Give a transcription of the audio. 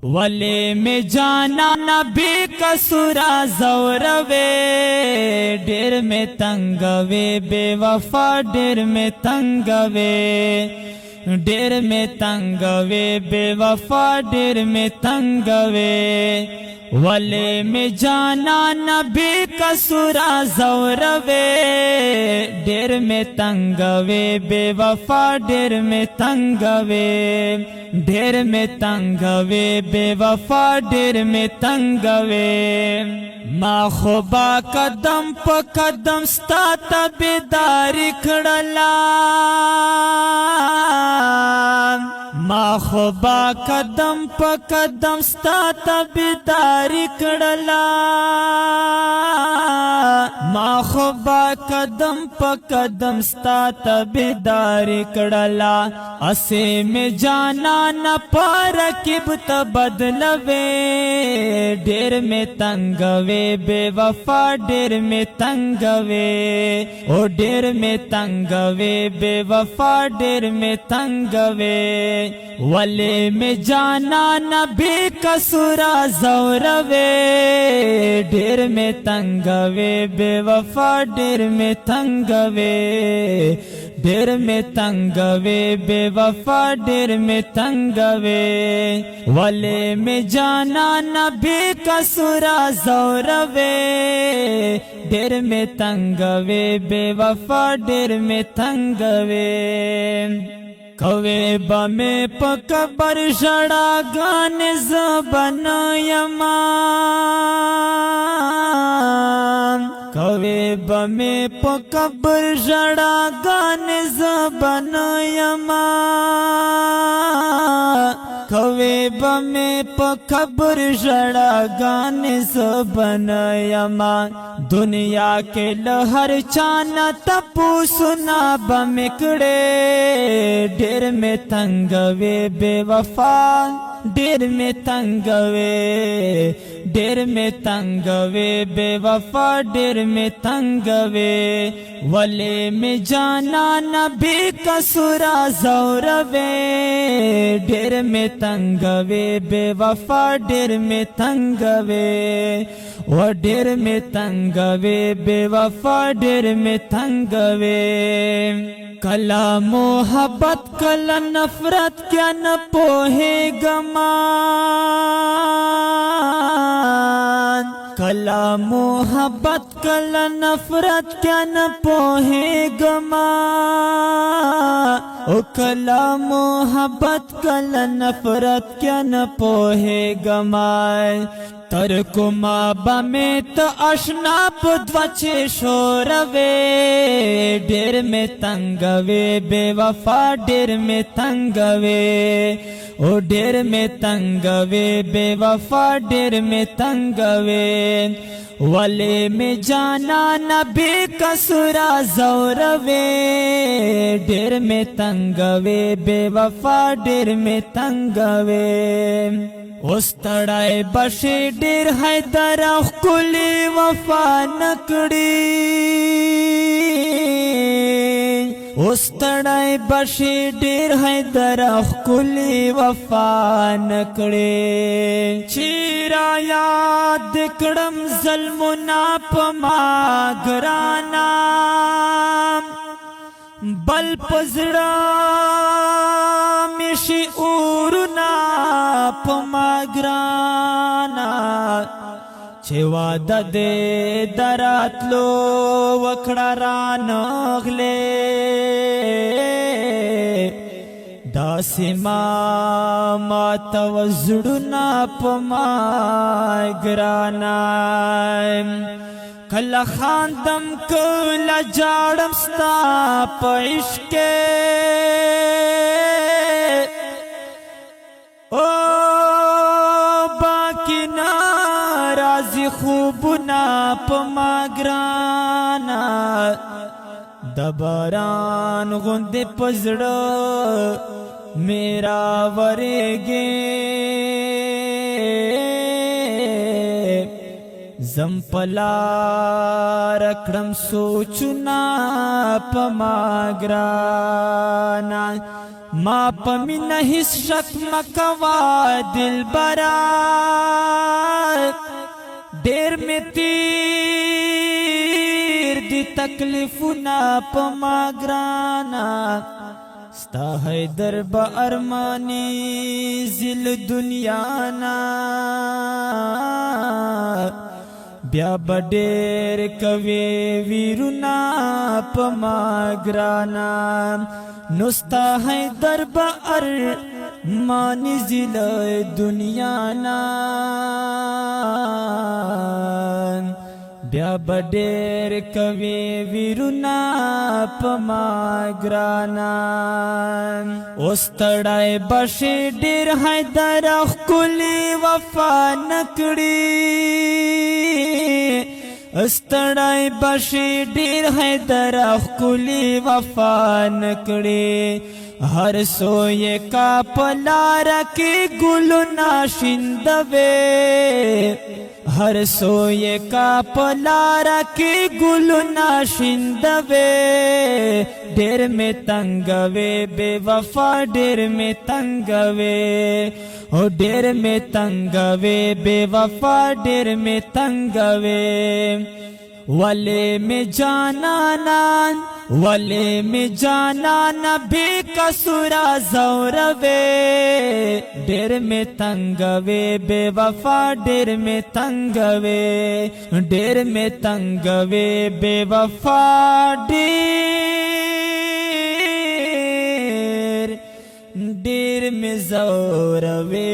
वले में जाना नबी कसूरा ज़ौरवे डेर में तंगवे बेवफा डेर में तंगवे डेर में तंगवे बेवफा डेर में तंगवे वले में जाना नबी कसूरा ज़ौरवे डेर में तंगवे बेवफा डेर में तंगवे ढेर में तंगवे बेवफा ढेर में तंगवे माँ खुबा कदम प कदम स्ता तबेदारी खड़ला माँ खुबा कदम प कदम स्ता तबेदारी खड़ला माँ खुबा कदम प कदम स्ता तबेदारी खड़ला असे में जाना न पारकिब त बदलवे ढेर में तंगवे बेवफा ढेर में तंगवे ओ ढेर में तंगवे बेवफा ढेर में तंगवे वले में जाना न बेकसूरा ज़ौरवे ढेर में तंगवे बेवफा ढेर में तंगवे ढेर में तंगवे बेवफा ढेर में तंगवे वले में जाना न बेकसूरा ज़ौरवे ढेर में तंगवे बेवफा ढेर में तंगवे कवे बमे पकबर जड़ा गान ज़बन यमा कवे बमे पकबर जड़ा गान ज़बन यमा कवे बमे पकबर जड़ा गान ज़बन यमा दुनिया के लहर चाना तपू सुना बमिकड़े ढेर में तंगवे बेवफा ढेर में तंगवे ढेर में तंगवे बेवफा ढेर में तंगवे वले में जाना न बेकसूरा ज़ौरवे ढेर में तंगवे बेवफा ढेर में तंगवे वो ढेर में तंगवे बेवफा ढेर में तंगवे कला मोहब्बत कला नफरत क्या न पोहे गमान कला मोहब्बत कला नफरत क्या न पोहे गमा ओ कला मोहब्बत कला नफरत क्या न पोहे गमाए तरको माँ बमेत अशनाप ध्वचे शोरवे ढेर में तंगवे बेवफा ढेर में तंगवे ओ ढेर में तंगवे बेवफा ढेर में तंगवे वले में जाना न बेकसूरा ज़ौरवे ढेर में तंगवे बेवफा ढेर में तंगवे उस तड़ाए बशे ढेर है दरख कुली वफा नकड़ी उस तड़ाए बशे ढेर है दरख कुली वफा नकड़े चीरा याद कड़म ज़ल्मुना पमा घराना बल पजड़ा मिशी उरुना पमाग्राना छेवा ददे दरातलो वखड़ा रानगले दासिमा मातव जुड़ना पमाग्राना कला खानदम कला जाड़म स्ता पैशके ओ बाकी नाराज़ी खूब ना पमाग्राना दबरान गुंदे पजड़ो मेरा वरेगे जंपला रखड़म सोचुना पमाग्राना ما پمی نہیں شک مکوا دل برا دیر میں تیر دی تکلیفنا پما گرانا ستا حیدر با ارمانی زل دنیا نا بیا بډیر کوي ویرونا پما گرانا نستا حیدر با ارمانی زل دنیا نا بیا بډیر کوي ویرونا پما گرانا اوستړای بشي ډیر حیدر خپلی وفا نکړي استړای بشي ډیر حیدر خپلی وفا نکړي ہر سوئے کا پلارا کی گلو ناشندوے ہر سوئے کا پلارا کی گلو ناشندوے ڈیر میں تنگوے بے وفا ڈیر میں تنگوے او ڈیر میں تنگوے بے وفا ڈیر میں تنگوے والے میں جانا نان والے میں جانا نہ بے کسورا زوروے ڈیر میں تنگوے بے وفا ڈیر میں تنگوے ڈیر میں تنگوے بے وفا ڈیر میں زوروے